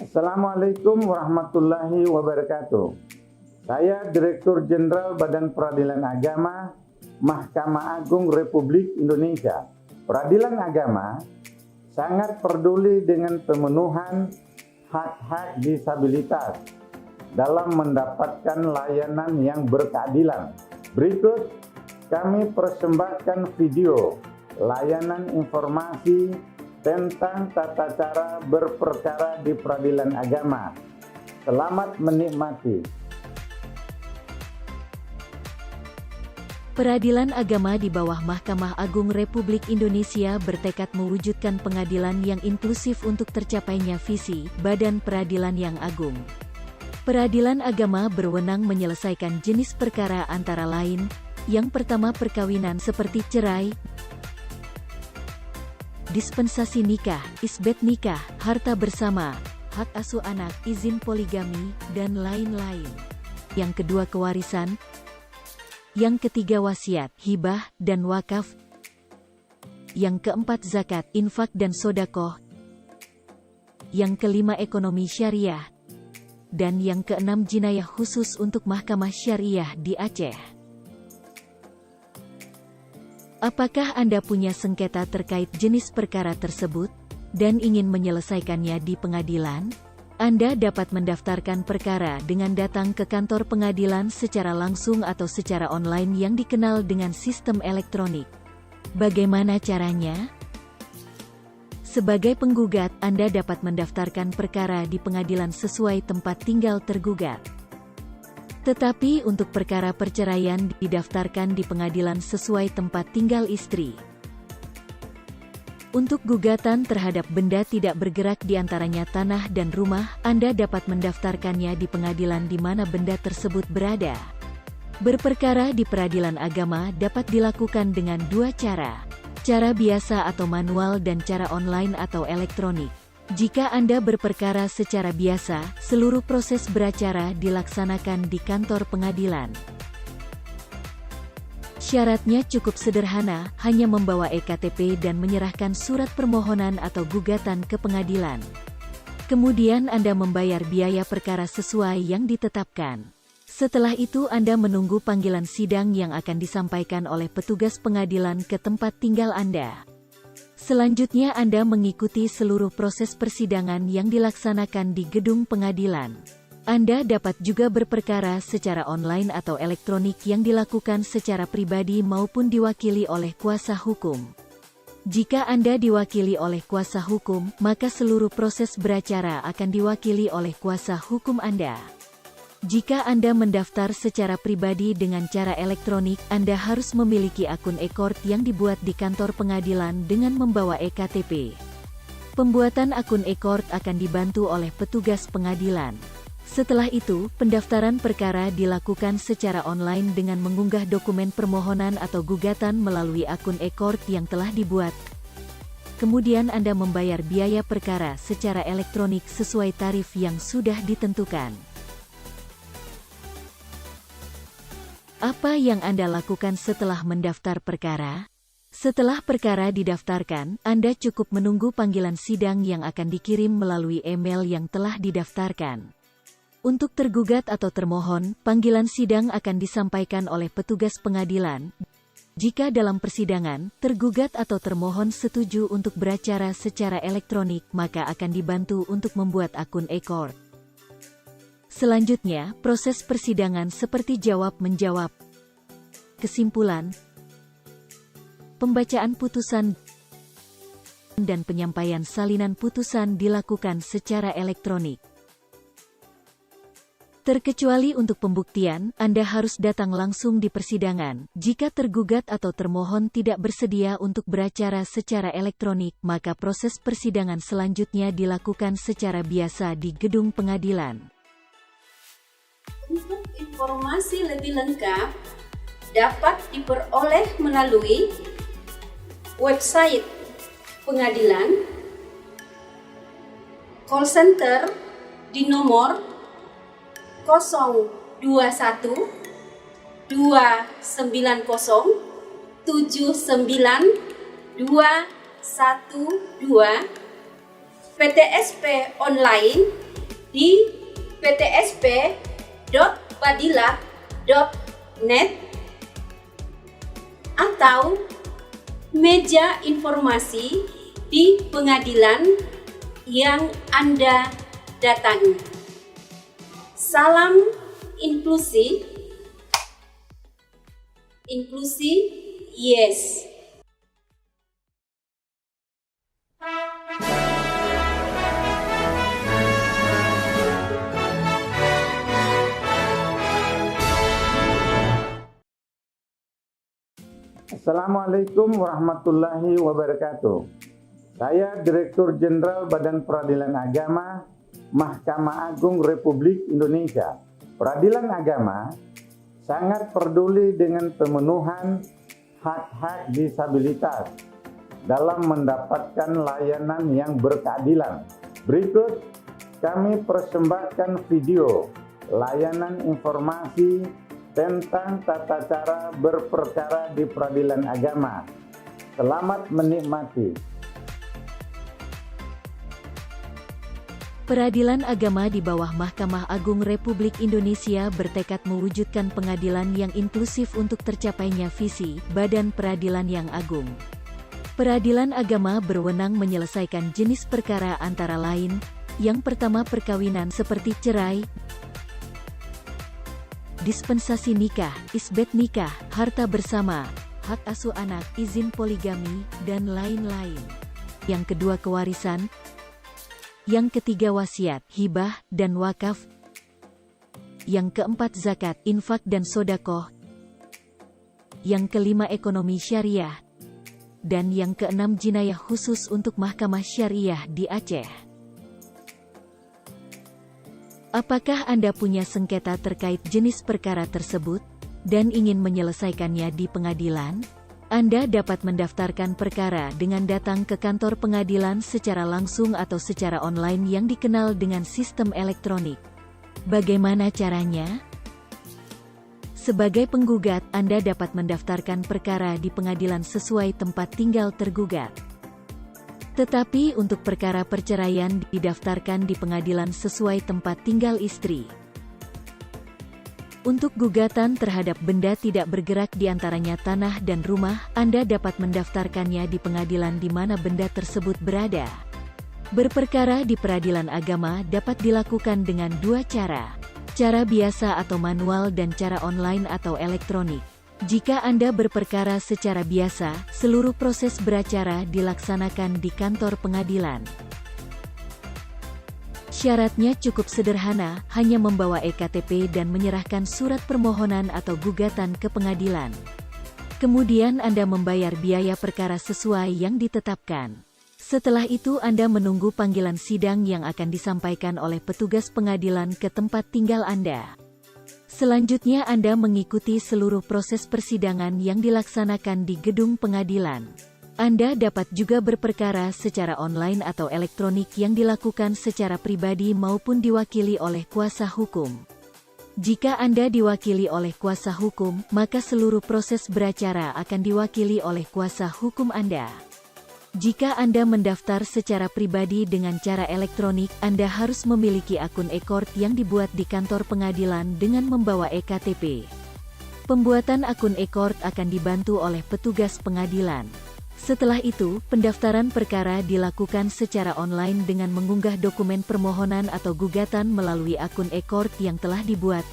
Assalamualaikum warahmatullahi wabarakatuh. Saya Direktur Jenderal Badan Peradilan Agama Mahkamah Agung Republik Indonesia. Peradilan agama sangat peduli dengan pemenuhan hak-hak disabilitas dalam mendapatkan layanan yang berkeadilan. Berikut kami persembahkan video layanan informasi tentang tata cara berperkara di peradilan agama. Selamat menikmati. Peradilan agama di bawah Mahkamah Agung Republik Indonesia bertekad mewujudkan pengadilan yang inklusif untuk tercapainya visi Badan Peradilan yang Agung. Peradilan agama berwenang menyelesaikan jenis perkara antara lain, yang pertama perkawinan seperti cerai, dispensasi nikah, isbat nikah, harta bersama, hak asuh anak, izin poligami, dan lain-lain. Yang kedua kewarisan. Yang ketiga wasiat, hibah, dan wakaf. Yang keempat zakat, infak dan sodakoh. Yang kelima ekonomi syariah. Dan yang keenam jinayah khusus untuk Mahkamah Syariah di Aceh. Apakah Anda punya sengketa terkait jenis perkara tersebut, dan ingin menyelesaikannya di pengadilan? Anda dapat mendaftarkan perkara dengan datang ke kantor pengadilan secara langsung atau secara online yang dikenal dengan sistem elektronik. Bagaimana caranya? Sebagai penggugat, Anda dapat mendaftarkan perkara di pengadilan sesuai tempat tinggal tergugat. Tetapi untuk perkara perceraian didaftarkan di pengadilan sesuai tempat tinggal istri. Untuk gugatan terhadap benda tidak bergerak di antaranya tanah dan rumah, Anda dapat mendaftarkannya di pengadilan di mana benda tersebut berada. Berperkara di peradilan agama dapat dilakukan dengan dua cara. Cara biasa atau manual dan cara online atau elektronik. Jika Anda berperkara secara biasa, seluruh proses beracara dilaksanakan di kantor pengadilan. Syaratnya cukup sederhana, hanya membawa EKTP dan menyerahkan surat permohonan atau gugatan ke pengadilan. Kemudian Anda membayar biaya perkara sesuai yang ditetapkan. Setelah itu Anda menunggu panggilan sidang yang akan disampaikan oleh petugas pengadilan ke tempat tinggal Anda. Selanjutnya Anda mengikuti seluruh proses persidangan yang dilaksanakan di gedung pengadilan. Anda dapat juga berperkara secara online atau elektronik yang dilakukan secara pribadi maupun diwakili oleh kuasa hukum. Jika Anda diwakili oleh kuasa hukum, maka seluruh proses beracara akan diwakili oleh kuasa hukum Anda. Jika Anda mendaftar secara pribadi dengan cara elektronik, Anda harus memiliki akun e-court yang dibuat di kantor pengadilan dengan membawa EKTP. Pembuatan akun e-court akan dibantu oleh petugas pengadilan. Setelah itu, pendaftaran perkara dilakukan secara online dengan mengunggah dokumen permohonan atau gugatan melalui akun e-court yang telah dibuat. Kemudian Anda membayar biaya perkara secara elektronik sesuai tarif yang sudah ditentukan. Apa yang Anda lakukan setelah mendaftar perkara? Setelah perkara didaftarkan, Anda cukup menunggu panggilan sidang yang akan dikirim melalui email yang telah didaftarkan. Untuk tergugat atau termohon, panggilan sidang akan disampaikan oleh petugas pengadilan. Jika dalam persidangan, tergugat atau termohon setuju untuk beracara secara elektronik, maka akan dibantu untuk membuat akun e-court. Selanjutnya, proses persidangan seperti jawab-menjawab, kesimpulan, pembacaan putusan, dan penyampaian salinan putusan dilakukan secara elektronik. Terkecuali untuk pembuktian, Anda harus datang langsung di persidangan. Jika tergugat atau termohon tidak bersedia untuk beracara secara elektronik, maka proses persidangan selanjutnya dilakukan secara biasa di gedung pengadilan. Untuk informasi lebih lengkap dapat diperoleh melalui website pengadilan, call center di nomor 021 290 79 212, PTSP online di ptsp.badila.net atau meja informasi di pengadilan yang Anda datangi. Salam inklusi, inklusi yes. Assalamualaikum warahmatullahi wabarakatuh. Saya Direktur Jenderal Badan Peradilan Agama, Mahkamah Agung Republik Indonesia. Peradilan agama sangat peduli dengan pemenuhan hak-hak disabilitas dalam mendapatkan layanan yang berkeadilan. Berikut kami persembahkan video layanan informasi tentang tata cara berperkara di peradilan agama. Selamat menikmati. Peradilan agama di bawah Mahkamah Agung Republik Indonesia bertekad mewujudkan pengadilan yang inklusif untuk tercapainya visi Badan Peradilan yang Agung. Peradilan agama berwenang menyelesaikan jenis perkara antara lain, yang pertama perkawinan seperti cerai, dispensasi nikah, isbat nikah, harta bersama, hak asuh anak, izin poligami, dan lain-lain. Yang kedua kewarisan, yang ketiga wasiat, hibah, dan wakaf, yang keempat zakat, infak dan sodakoh, yang kelima ekonomi syariah, dan yang keenam jinayah khusus untuk Mahkamah Syariah di Aceh. Apakah Anda punya sengketa terkait jenis perkara tersebut, dan ingin menyelesaikannya di pengadilan? Anda dapat mendaftarkan perkara dengan datang ke kantor pengadilan secara langsung atau secara online yang dikenal dengan sistem elektronik. Bagaimana caranya? Sebagai penggugat, Anda dapat mendaftarkan perkara di pengadilan sesuai tempat tinggal tergugat. Tetapi untuk perkara perceraian didaftarkan di pengadilan sesuai tempat tinggal istri. Untuk gugatan terhadap benda tidak bergerak di antaranya tanah dan rumah, Anda dapat mendaftarkannya di pengadilan di mana benda tersebut berada. Berperkara di peradilan agama dapat dilakukan dengan dua cara. Cara biasa atau manual dan cara online atau elektronik. Jika Anda berperkara secara biasa, seluruh proses beracara dilaksanakan di kantor pengadilan. Syaratnya cukup sederhana, hanya membawa EKTP dan menyerahkan surat permohonan atau gugatan ke pengadilan. Kemudian Anda membayar biaya perkara sesuai yang ditetapkan. Setelah itu Anda menunggu panggilan sidang yang akan disampaikan oleh petugas pengadilan ke tempat tinggal Anda. Selanjutnya Anda mengikuti seluruh proses persidangan yang dilaksanakan di gedung pengadilan. Anda dapat juga berperkara secara online atau elektronik yang dilakukan secara pribadi maupun diwakili oleh kuasa hukum. Jika Anda diwakili oleh kuasa hukum, maka seluruh proses beracara akan diwakili oleh kuasa hukum Anda. Jika Anda mendaftar secara pribadi dengan cara elektronik, Anda harus memiliki akun e-court yang dibuat di kantor pengadilan dengan membawa EKTP. Pembuatan akun e-court akan dibantu oleh petugas pengadilan. Setelah itu, pendaftaran perkara dilakukan secara online dengan mengunggah dokumen permohonan atau gugatan melalui akun e-court yang telah dibuat.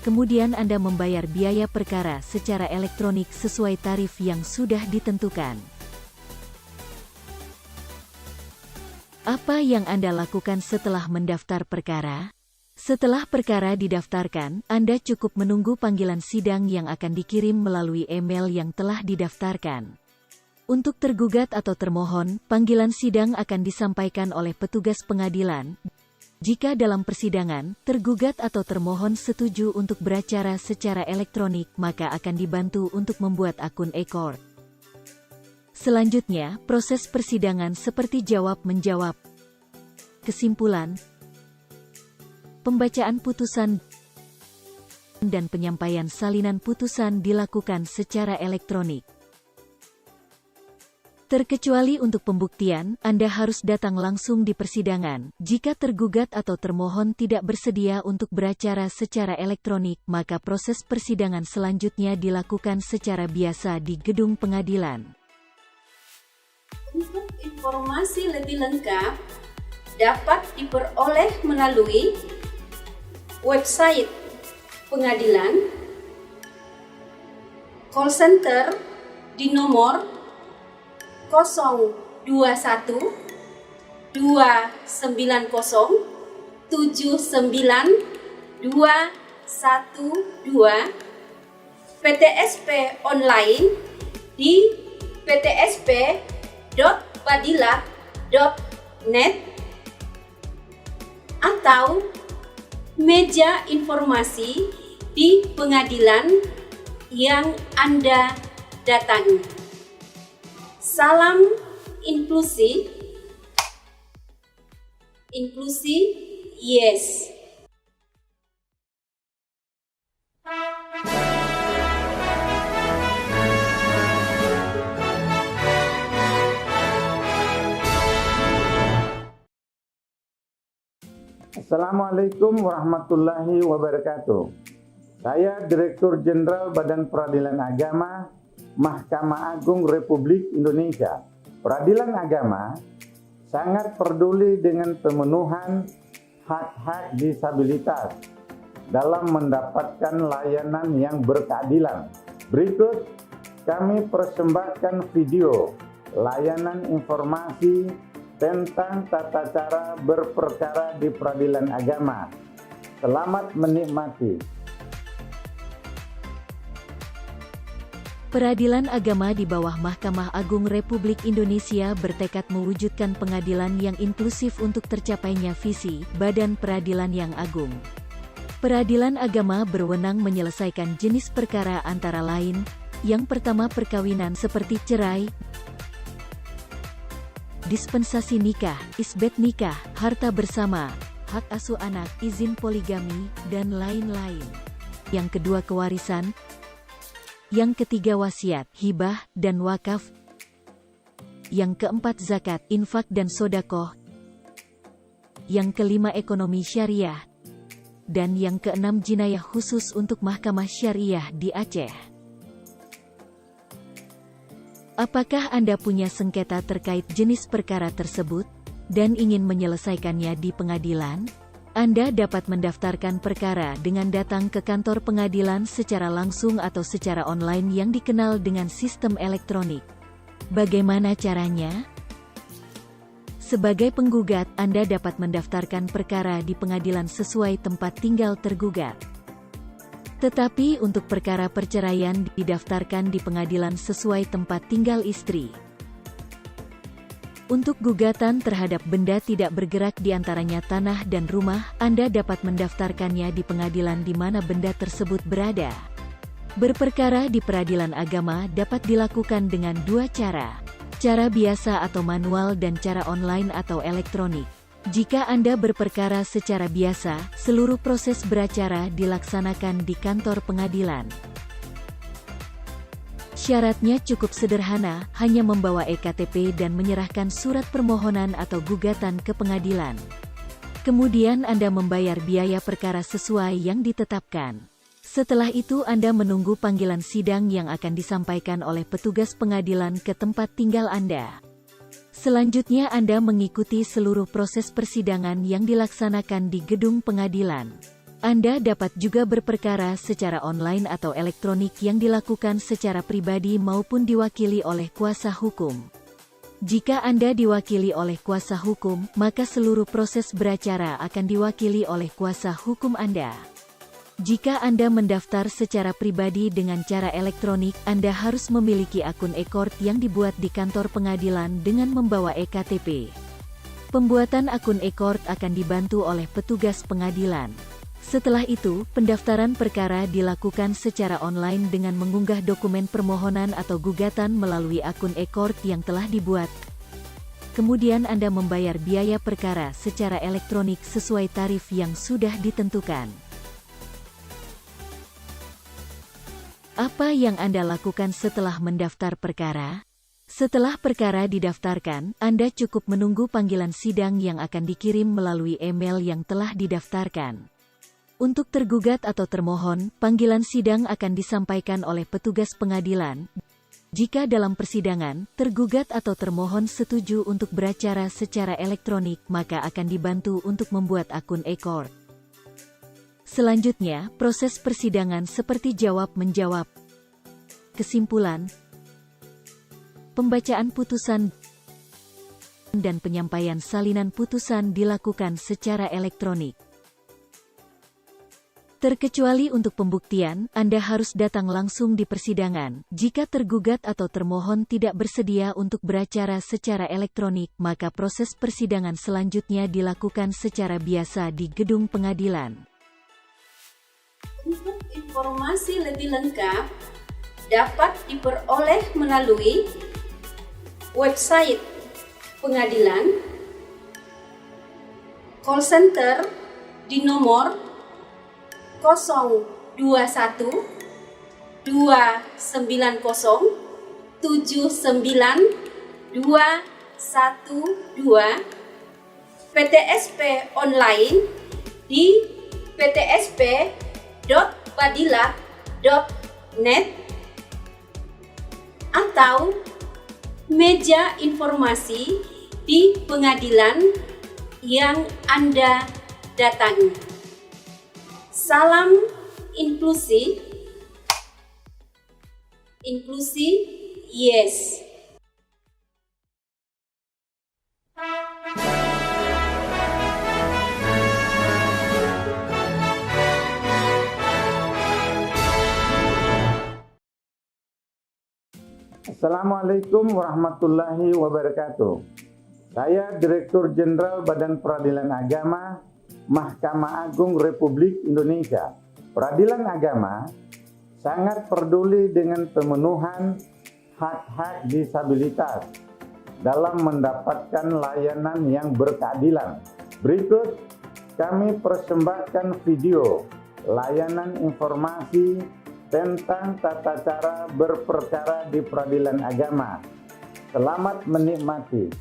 Kemudian Anda membayar biaya perkara secara elektronik sesuai tarif yang sudah ditentukan. Apa yang Anda lakukan setelah mendaftar perkara? Setelah perkara didaftarkan, Anda cukup menunggu panggilan sidang yang akan dikirim melalui email yang telah didaftarkan. Untuk tergugat atau termohon, panggilan sidang akan disampaikan oleh petugas pengadilan. Jika dalam persidangan, tergugat atau termohon setuju untuk beracara secara elektronik, maka akan dibantu untuk membuat akun e-court. Selanjutnya, proses persidangan seperti jawab-menjawab, kesimpulan, pembacaan putusan, dan penyampaian salinan putusan dilakukan secara elektronik. Terkecuali untuk pembuktian, Anda harus datang langsung di persidangan. Jika tergugat atau termohon tidak bersedia untuk beracara secara elektronik, maka proses persidangan selanjutnya dilakukan secara biasa di gedung pengadilan. Untuk informasi lebih lengkap dapat diperoleh melalui website pengadilan, call center di nomor 021 290 79 212, PTSP online di ptsp.badilat.net atau meja informasi di pengadilan yang Anda datangi. Salam inklusi, inklusi yes. Assalamualaikum warahmatullahi wabarakatuh. Saya Direktur Jenderal Badan Peradilan Agama Mahkamah Agung Republik Indonesia. Peradilan agama sangat peduli dengan pemenuhan hak-hak disabilitas dalam mendapatkan layanan yang berkeadilan. Berikut kami persembahkan video layanan informasi tentang tata cara berperkara di peradilan agama. Selamat menikmati. Peradilan agama di bawah Mahkamah Agung Republik Indonesia bertekad mewujudkan pengadilan yang inklusif untuk tercapainya visi Badan Peradilan yang Agung. Peradilan agama berwenang menyelesaikan jenis perkara antara lain, yang pertama perkawinan seperti cerai, dispensasi nikah, isbat nikah, harta bersama, hak asuh anak, izin poligami, dan lain-lain. Yang kedua kewarisan, yang ketiga wasiat, hibah, dan wakaf. Yang keempat zakat, infak dan sodakoh. Yang kelima ekonomi syariah. Dan yang keenam jinayah khusus untuk Mahkamah Syariah di Aceh. Apakah Anda punya sengketa terkait jenis perkara tersebut, dan ingin menyelesaikannya di pengadilan? Anda dapat mendaftarkan perkara dengan datang ke kantor pengadilan secara langsung atau secara online yang dikenal dengan sistem elektronik. Bagaimana caranya? Sebagai penggugat, Anda dapat mendaftarkan perkara di pengadilan sesuai tempat tinggal tergugat. Tetapi untuk perkara perceraian didaftarkan di pengadilan sesuai tempat tinggal istri. Untuk gugatan terhadap benda tidak bergerak di antaranya tanah dan rumah, Anda dapat mendaftarkannya di pengadilan di mana benda tersebut berada. Berperkara di peradilan agama dapat dilakukan dengan dua cara. Cara biasa atau manual dan cara online atau elektronik. Jika Anda berperkara secara biasa, seluruh proses beracara dilaksanakan di kantor pengadilan. Syaratnya cukup sederhana, hanya membawa EKTP dan menyerahkan surat permohonan atau gugatan ke pengadilan. Kemudian Anda membayar biaya perkara sesuai yang ditetapkan. Setelah itu Anda menunggu panggilan sidang yang akan disampaikan oleh petugas pengadilan ke tempat tinggal Anda. Selanjutnya Anda mengikuti seluruh proses persidangan yang dilaksanakan di gedung pengadilan. Anda dapat juga berperkara secara online atau elektronik yang dilakukan secara pribadi maupun diwakili oleh kuasa hukum. Jika Anda diwakili oleh kuasa hukum, maka seluruh proses beracara akan diwakili oleh kuasa hukum Anda. Jika Anda mendaftar secara pribadi dengan cara elektronik, Anda harus memiliki akun e-court yang dibuat di kantor pengadilan dengan membawa EKTP. Pembuatan akun e-court akan dibantu oleh petugas pengadilan. Setelah itu, pendaftaran perkara dilakukan secara online dengan mengunggah dokumen permohonan atau gugatan melalui akun e-court yang telah dibuat. Kemudian Anda membayar biaya perkara secara elektronik sesuai tarif yang sudah ditentukan. Apa yang Anda lakukan setelah mendaftar perkara? Setelah perkara didaftarkan, Anda cukup menunggu panggilan sidang yang akan dikirim melalui email yang telah didaftarkan. Untuk tergugat atau termohon, panggilan sidang akan disampaikan oleh petugas pengadilan. Jika dalam persidangan, tergugat atau termohon setuju untuk beracara secara elektronik, maka akan dibantu untuk membuat akun e-court. Selanjutnya, proses persidangan seperti jawab-menjawab, kesimpulan, pembacaan putusan, dan penyampaian salinan putusan dilakukan secara elektronik. Terkecuali untuk pembuktian, Anda harus datang langsung di persidangan. Jika tergugat atau termohon tidak bersedia untuk beracara secara elektronik, maka proses persidangan selanjutnya dilakukan secara biasa di gedung pengadilan. Untuk informasi lebih lengkap, dapat diperoleh melalui website pengadilan, call center di nomor 021 290 79 212, PTSP online di ptsp.badilat.net, atau meja informasi di pengadilan yang Anda datangi. Salam inklusi, inklusi yes. Assalamualaikum warahmatullahi wabarakatuh. Saya Direktur Jenderal Badan Peradilan Agama, Mahkamah Agung Republik Indonesia. Peradilan agama sangat peduli dengan pemenuhan hak-hak disabilitas dalam mendapatkan layanan yang berkeadilan. Berikut kami persembahkan video layanan informasi tentang tata cara berperkara di peradilan agama. Selamat menikmati.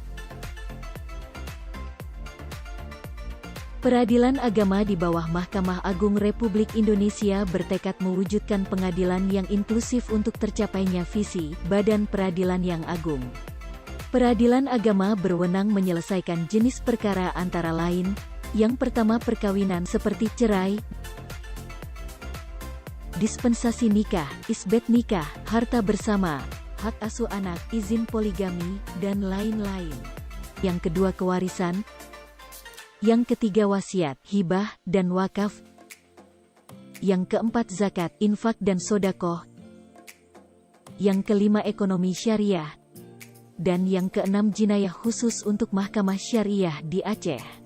Peradilan agama di bawah Mahkamah Agung Republik Indonesia bertekad mewujudkan pengadilan yang inklusif untuk tercapainya visi Badan Peradilan yang Agung. Peradilan agama berwenang menyelesaikan jenis perkara antara lain, yang pertama perkawinan seperti cerai, dispensasi nikah, isbat nikah, harta bersama, hak asuh anak, izin poligami, dan lain-lain. Yang kedua kewarisan. Yang ketiga wasiat, hibah, dan wakaf. Yang keempat zakat, infak dan sodakoh. Yang kelima ekonomi syariah. Dan yang keenam jinayah khusus untuk Mahkamah Syariah di Aceh.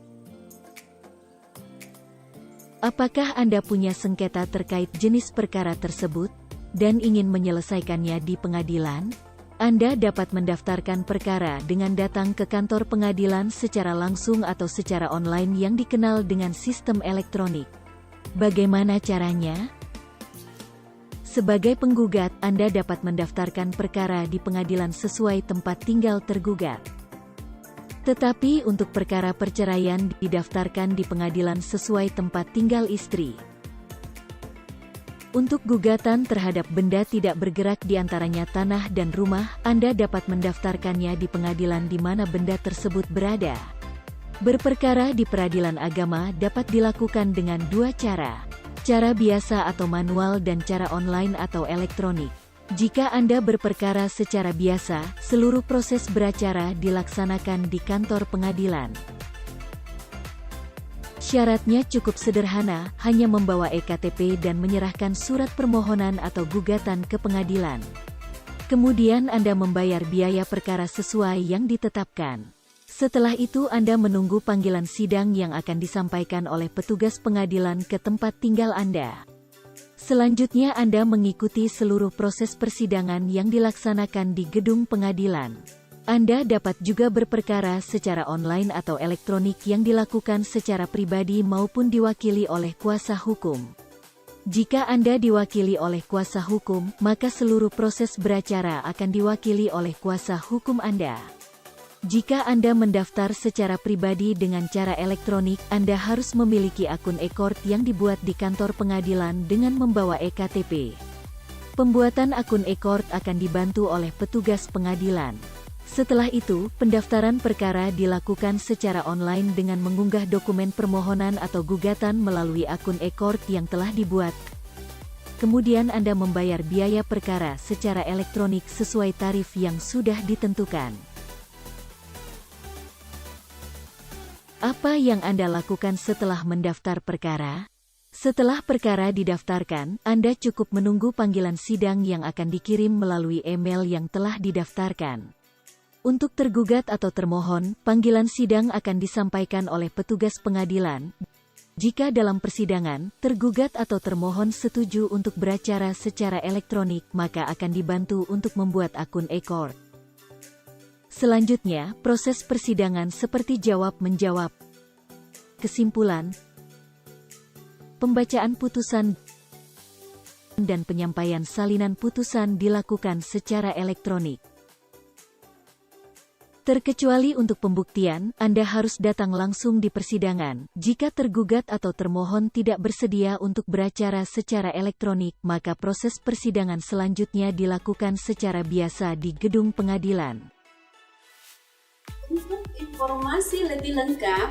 Apakah Anda punya sengketa terkait jenis perkara tersebut, dan ingin menyelesaikannya di pengadilan? Anda dapat mendaftarkan perkara dengan datang ke kantor pengadilan secara langsung atau secara online yang dikenal dengan sistem elektronik. Bagaimana caranya? Sebagai penggugat, Anda dapat mendaftarkan perkara di pengadilan sesuai tempat tinggal tergugat. Tetapi untuk perkara perceraian didaftarkan di pengadilan sesuai tempat tinggal istri. Untuk gugatan terhadap benda tidak bergerak di antaranya tanah dan rumah, Anda dapat mendaftarkannya di pengadilan di mana benda tersebut berada. Berperkara di peradilan agama dapat dilakukan dengan dua cara. Cara biasa atau manual dan cara online atau elektronik. Jika Anda berperkara secara biasa, seluruh proses beracara dilaksanakan di kantor pengadilan. Syaratnya cukup sederhana, hanya membawa EKTP dan menyerahkan surat permohonan atau gugatan ke pengadilan. Kemudian Anda membayar biaya perkara sesuai yang ditetapkan. Setelah itu Anda menunggu panggilan sidang yang akan disampaikan oleh petugas pengadilan ke tempat tinggal Anda. Selanjutnya Anda mengikuti seluruh proses persidangan yang dilaksanakan di gedung pengadilan. Anda dapat juga berperkara secara online atau elektronik yang dilakukan secara pribadi maupun diwakili oleh kuasa hukum. Jika Anda diwakili oleh kuasa hukum, maka seluruh proses beracara akan diwakili oleh kuasa hukum Anda. Jika Anda mendaftar secara pribadi dengan cara elektronik, Anda harus memiliki akun e-court yang dibuat di kantor pengadilan dengan membawa e-KTP. Pembuatan akun e-court akan dibantu oleh petugas pengadilan. Setelah itu, pendaftaran perkara dilakukan secara online dengan mengunggah dokumen permohonan atau gugatan melalui akun e-court yang telah dibuat. Kemudian Anda membayar biaya perkara secara elektronik sesuai tarif yang sudah ditentukan. Apa yang Anda lakukan setelah mendaftar perkara? Setelah perkara didaftarkan, Anda cukup menunggu panggilan sidang yang akan dikirim melalui email yang telah didaftarkan. Untuk tergugat atau termohon, panggilan sidang akan disampaikan oleh petugas pengadilan. Jika dalam persidangan, tergugat atau termohon setuju untuk beracara secara elektronik, maka akan dibantu untuk membuat akun e-court. Selanjutnya, proses persidangan seperti jawab-menjawab, kesimpulan, pembacaan putusan, dan penyampaian salinan putusan dilakukan secara elektronik. Terkecuali untuk pembuktian, Anda harus datang langsung di persidangan. Jika tergugat atau termohon tidak bersedia untuk beracara secara elektronik, maka proses persidangan selanjutnya dilakukan secara biasa di gedung pengadilan. Untuk informasi lebih lengkap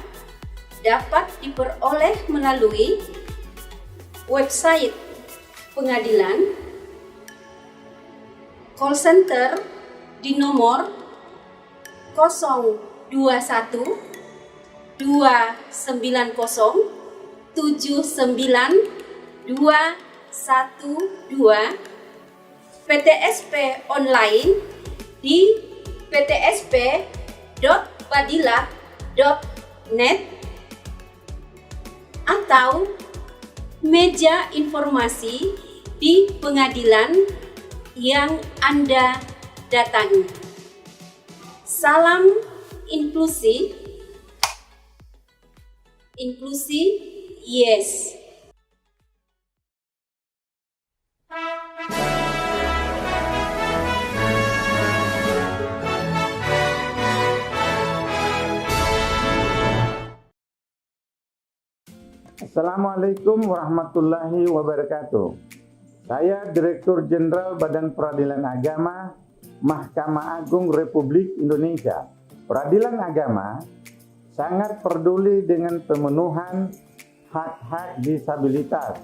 dapat diperoleh melalui website pengadilan, call center di nomor 021 290 79 212, PTSP online di ptsp.badila.net atau meja informasi di pengadilan yang Anda datangi. Salam inklusi, inklusi yes. Assalamualaikum warahmatullahi wabarakatuh. Saya Direktur Jenderal Badan Peradilan Agama, Mahkamah Agung Republik Indonesia. Peradilan agama sangat peduli dengan pemenuhan hak-hak disabilitas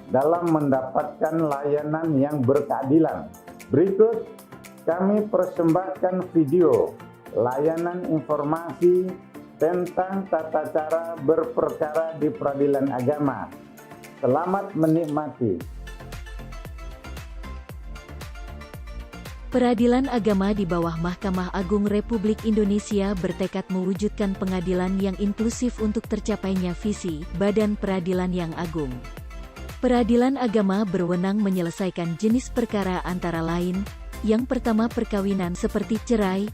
dalam mendapatkan layanan yang berkeadilan. Berikut kami persembahkan video layanan informasi tentang tata cara berperkara di peradilan agama. Selamat menikmati. Peradilan agama di bawah Mahkamah Agung Republik Indonesia bertekad mewujudkan pengadilan yang inklusif untuk tercapainya visi Badan Peradilan yang Agung. Peradilan agama berwenang menyelesaikan jenis perkara antara lain, yang pertama perkawinan seperti cerai,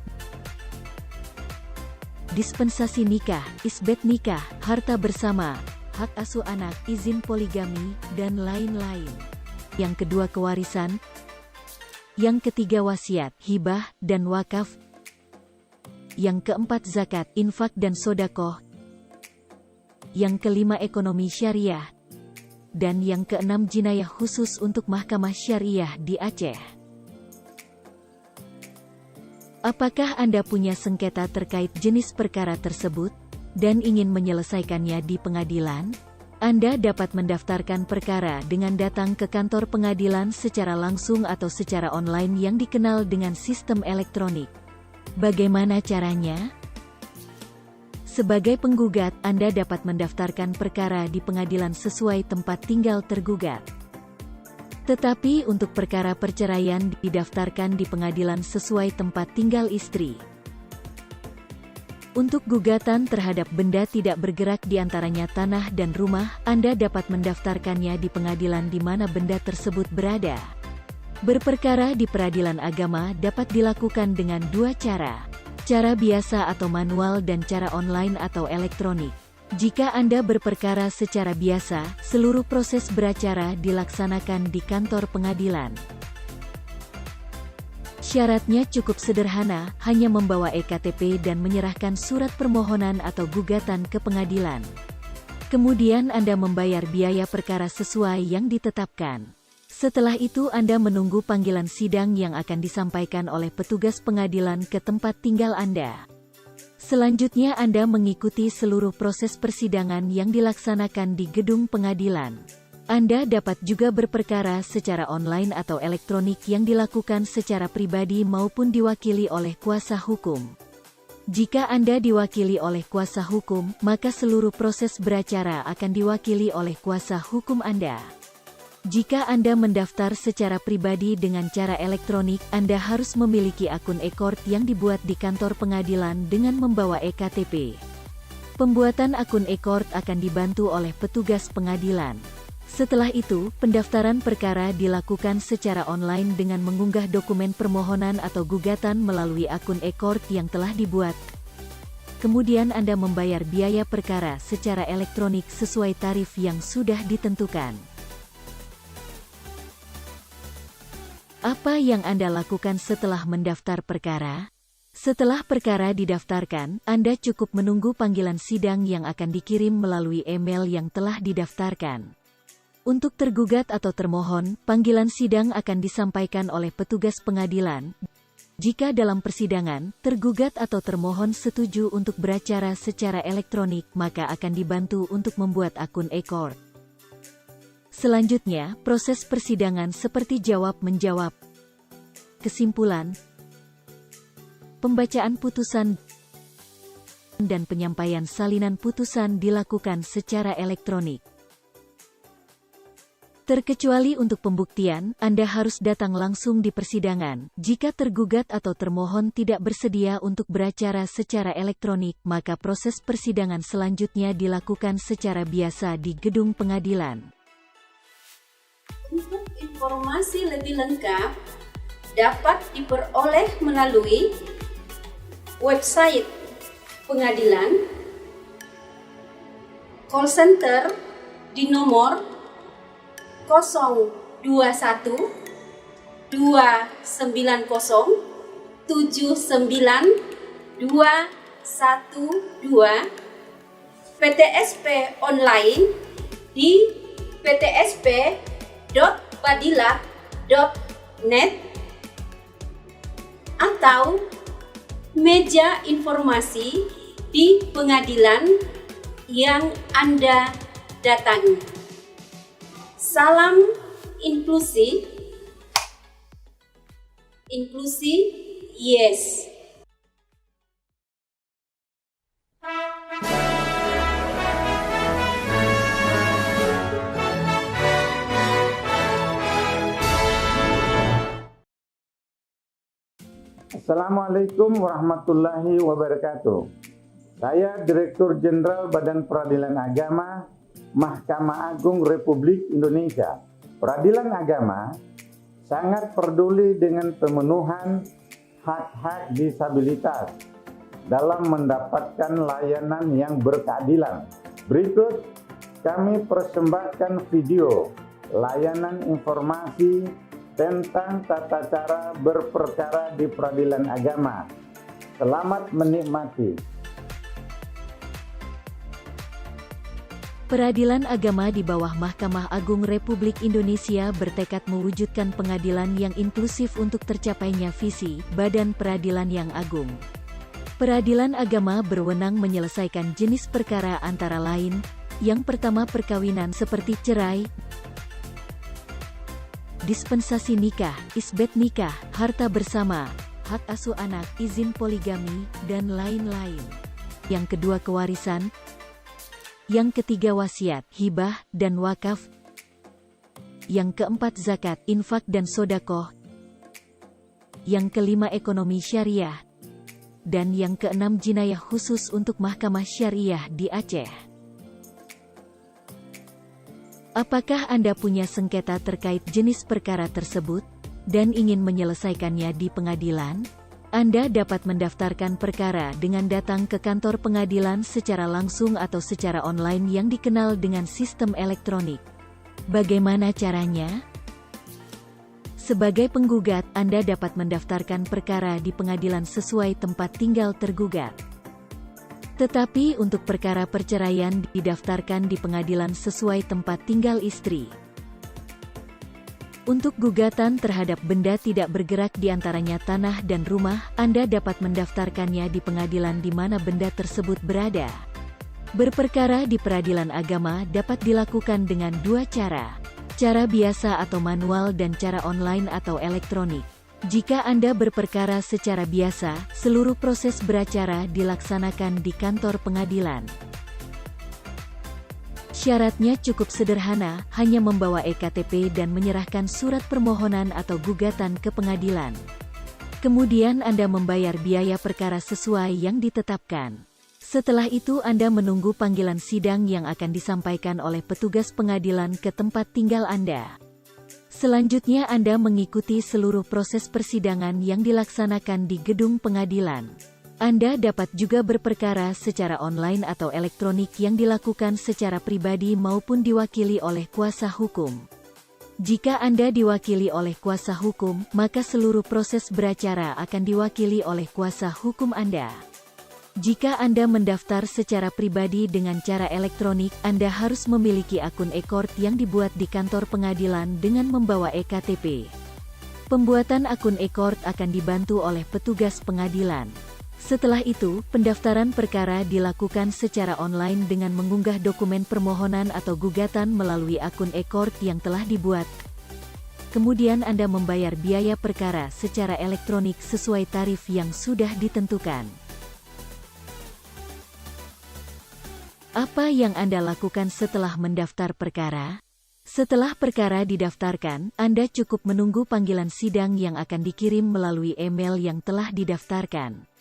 dispensasi nikah, isbat nikah, harta bersama, hak asuh anak, izin poligami, dan lain-lain. Yang kedua kewarisan. Yang ketiga wasiat, hibah, dan wakaf. Yang keempat zakat, infak dan sodakoh. Yang kelima ekonomi syariah. Dan yang keenam jinayah khusus untuk Mahkamah Syariah di Aceh. Apakah Anda punya sengketa terkait jenis perkara tersebut, dan ingin menyelesaikannya di pengadilan? Anda dapat mendaftarkan perkara dengan datang ke kantor pengadilan secara langsung atau secara online yang dikenal dengan sistem elektronik. Bagaimana caranya? Sebagai penggugat, Anda dapat mendaftarkan perkara di pengadilan sesuai tempat tinggal tergugat. Tetapi untuk perkara perceraian didaftarkan di pengadilan sesuai tempat tinggal istri. Untuk gugatan terhadap benda tidak bergerak di antaranya tanah dan rumah, Anda dapat mendaftarkannya di pengadilan di mana benda tersebut berada. Berperkara di peradilan agama dapat dilakukan dengan dua cara. Cara biasa atau manual dan cara online atau elektronik. Jika Anda berperkara secara biasa, seluruh proses beracara dilaksanakan di kantor pengadilan. Syaratnya cukup sederhana, hanya membawa EKTP dan menyerahkan surat permohonan atau gugatan ke pengadilan. Kemudian Anda membayar biaya perkara sesuai yang ditetapkan. Setelah itu Anda menunggu panggilan sidang yang akan disampaikan oleh petugas pengadilan ke tempat tinggal Anda. Selanjutnya Anda mengikuti seluruh proses persidangan yang dilaksanakan di gedung pengadilan. Anda dapat juga berperkara secara online atau elektronik yang dilakukan secara pribadi maupun diwakili oleh kuasa hukum. Jika Anda diwakili oleh kuasa hukum, maka seluruh proses beracara akan diwakili oleh kuasa hukum Anda. Jika Anda mendaftar secara pribadi dengan cara elektronik, Anda harus memiliki akun e-court yang dibuat di kantor pengadilan dengan membawa EKTP. Pembuatan akun e-court akan dibantu oleh petugas pengadilan. Setelah itu, pendaftaran perkara dilakukan secara online dengan mengunggah dokumen permohonan atau gugatan melalui akun e-court yang telah dibuat. Kemudian Anda membayar biaya perkara secara elektronik sesuai tarif yang sudah ditentukan. Apa yang Anda lakukan setelah mendaftar perkara? Setelah perkara didaftarkan, Anda cukup menunggu panggilan sidang yang akan dikirim melalui email yang telah didaftarkan. Untuk tergugat atau termohon, panggilan sidang akan disampaikan oleh petugas pengadilan. Jika dalam persidangan, tergugat atau termohon setuju untuk beracara secara elektronik, maka akan dibantu untuk membuat akun e-court. Selanjutnya, proses persidangan seperti jawab-menjawab, kesimpulan, pembacaan putusan, dan penyampaian salinan putusan dilakukan secara elektronik. Terkecuali untuk pembuktian, Anda harus datang langsung di persidangan. Jika tergugat atau termohon tidak bersedia untuk beracara secara elektronik, maka proses persidangan selanjutnya dilakukan secara biasa di gedung pengadilan. Untuk informasi lebih lengkap dapat diperoleh melalui website pengadilan, call center di nomor 021 290 79 212, PTSP online di ptsp.badilah.net atau meja informasi di pengadilan yang Anda datangi. Salam inklusi, inklusi yes. Assalamualaikum warahmatullahi wabarakatuh. Saya Direktur Jenderal Badan Peradilan Agama, Mahkamah Agung Republik Indonesia. Peradilan agama sangat peduli dengan pemenuhan hak-hak disabilitas dalam mendapatkan layanan yang berkeadilan. Berikut kami persembahkan video layanan informasi tentang tata cara berperkara di peradilan agama. Selamat menikmati. Peradilan agama di bawah Mahkamah Agung Republik Indonesia bertekad mewujudkan pengadilan yang inklusif untuk tercapainya visi Badan Peradilan yang Agung. Peradilan agama berwenang menyelesaikan jenis perkara antara lain, yang pertama perkawinan seperti cerai, dispensasi nikah, isbat nikah, harta bersama, hak asuh anak, izin poligami, dan lain-lain. Yang kedua kewarisan. Yang ketiga wasiat, hibah, dan wakaf. Yang keempat zakat, infak dan sodakoh. Yang kelima ekonomi syariah. Dan yang keenam jinayah khusus untuk Mahkamah Syariah di Aceh. Apakah Anda punya sengketa terkait jenis perkara tersebut, dan ingin menyelesaikannya di pengadilan? Anda dapat mendaftarkan perkara dengan datang ke kantor pengadilan secara langsung atau secara online yang dikenal dengan sistem elektronik. Bagaimana caranya? Sebagai penggugat, Anda dapat mendaftarkan perkara di pengadilan sesuai tempat tinggal tergugat. Tetapi untuk perkara perceraian didaftarkan di pengadilan sesuai tempat tinggal istri. Untuk gugatan terhadap benda tidak bergerak di antaranya tanah dan rumah, Anda dapat mendaftarkannya di pengadilan di mana benda tersebut berada. Berperkara di peradilan agama dapat dilakukan dengan dua cara. Cara biasa atau manual dan cara online atau elektronik. Jika Anda berperkara secara biasa, seluruh proses beracara dilaksanakan di kantor pengadilan. Syaratnya cukup sederhana, hanya membawa EKTP dan menyerahkan surat permohonan atau gugatan ke pengadilan. Kemudian Anda membayar biaya perkara sesuai yang ditetapkan. Setelah itu Anda menunggu panggilan sidang yang akan disampaikan oleh petugas pengadilan ke tempat tinggal Anda. Selanjutnya Anda mengikuti seluruh proses persidangan yang dilaksanakan di gedung pengadilan. Anda dapat juga berperkara secara online atau elektronik yang dilakukan secara pribadi maupun diwakili oleh kuasa hukum. Jika Anda diwakili oleh kuasa hukum, maka seluruh proses beracara akan diwakili oleh kuasa hukum Anda. Jika Anda mendaftar secara pribadi dengan cara elektronik, Anda harus memiliki akun e-court yang dibuat di kantor pengadilan dengan membawa EKTP. Pembuatan akun e-court akan dibantu oleh petugas pengadilan. Setelah itu, pendaftaran perkara dilakukan secara online dengan mengunggah dokumen permohonan atau gugatan melalui akun e-court yang telah dibuat. Kemudian Anda membayar biaya perkara secara elektronik sesuai tarif yang sudah ditentukan. Apa yang Anda lakukan setelah mendaftar perkara? Setelah perkara didaftarkan, Anda cukup menunggu panggilan sidang yang akan dikirim melalui email yang telah didaftarkan.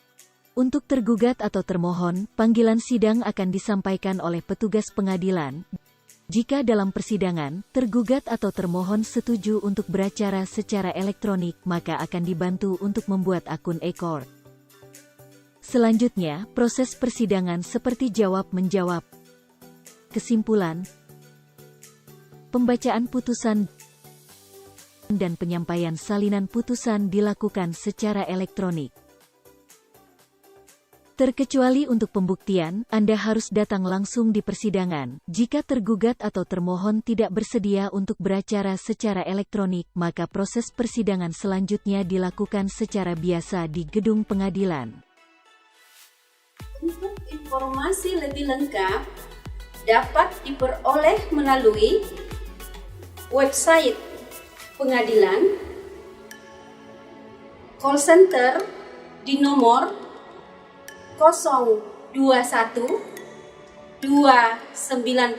Untuk tergugat atau termohon, panggilan sidang akan disampaikan oleh petugas pengadilan. Jika dalam persidangan, tergugat atau termohon setuju untuk beracara secara elektronik, maka akan dibantu untuk membuat akun e-court. Selanjutnya, proses persidangan seperti jawab-menjawab, kesimpulan, pembacaan putusan, dan penyampaian salinan putusan dilakukan secara elektronik. Terkecuali untuk pembuktian, Anda harus datang langsung di persidangan. Jika tergugat atau termohon tidak bersedia untuk beracara secara elektronik, maka proses persidangan selanjutnya dilakukan secara biasa di gedung pengadilan. Untuk informasi lebih lengkap, dapat diperoleh melalui website pengadilan, call center di nomor 021 290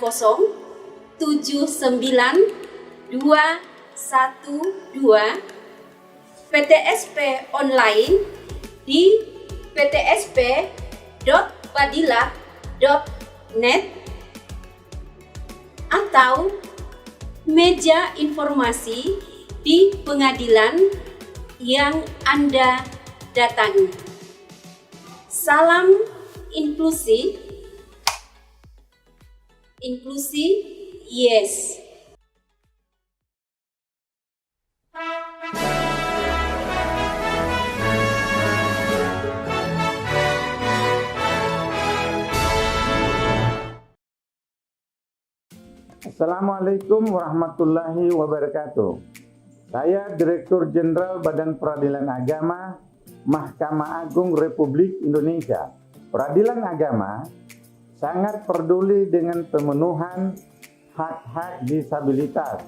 79 212, PTSP online di ptsp.badilat.net atau meja informasi di pengadilan yang Anda datangi. Salam inklusi, inklusi yes. Assalamualaikum warahmatullahi wabarakatuh. Saya Direktur Jenderal Badan Peradilan Agama, Mahkamah Agung Republik Indonesia. Peradilan agama sangat peduli dengan pemenuhan hak-hak disabilitas